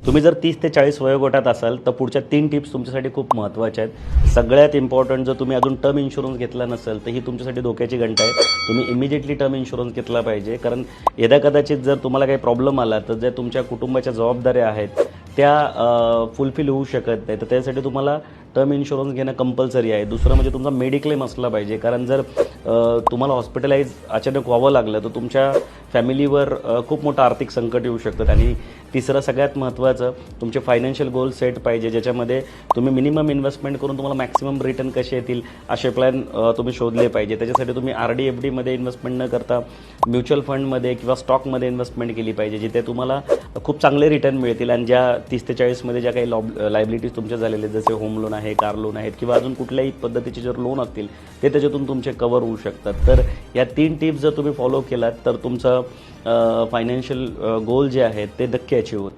तुम्ही जर 30 ते 40 वयोगटात असाल तर पुढच्या 3 टिप्स तुमच्यासाठी खूप महत्त्वाच्या आहेत. सगळ्यात इम्पॉर्टंट, जर तुम्ही अजून टर्म इन्शुरन्स घेतला नसेल तर ही तुमच्यासाठी धोक्याची घंटा आहे. तुम्ही इमिजिएटली टर्म इन्शुरन्स घेतला पाहिजे, कारण यदाकदाचित जर तुम्हाला काही प्रॉब्लेम आला तर ज्या तुमच्या कुटुंबाच्या जबाबदाऱ्या आहेत त्या फुलफिल होऊ शकत नाही. तर त्यासाठी तुम्हाला टर्म इन्शुरन्स घेणं कंपल्सरी आहे. दुसरं म्हणजे तुमचा मेडिक्लेम असला पाहिजे, कारण जर तुम्हाला हॉस्पिटलाइज अचानक व्हावं लागलं तर तुमच्या फॅमिलीवर खूप मोठं आर्थिक संकट येऊ शकतं. आणि तिसरं सगळ्यात महत्त्वाचं, तुमचे फायनान्शियल गोल सेट पाहिजे, ज्याच्यामध्ये तुम्ही मिनिमम इन्व्हेस्टमेंट करून तुम्हाला मॅक्सिमम रिटर्न कसे येतील असे प्लॅन तुम्ही शोधले पाहिजे. त्याच्यासाठी तुम्ही RD FDमध्ये इन्व्हेस्टमेंट न करता म्युच्युअल फंडमध्ये किंवा स्टॉकमध्ये इन्व्हेस्टमेंट केली पाहिजे, जिथे तुम्हाला खूप चांगले रिटर्न मिळतील. आणि ज्या 30 ते 40मध्ये ज्या काही लायबिलिटीज तुमच्या झालेले, जसे होम लोन आहे, कार लोन आहेत किंवा अजून कुठल्याही पद्धतीचे जर लोन असतील ते त्याच्यातून तुमचे कव्हर होऊ शकतात. तर या 3 टिप्स जर तुम्ही फॉलो केलात तर तुमचं फायनान्शियल गोल जे आहेत ते नक्की अचीव्ह होतील.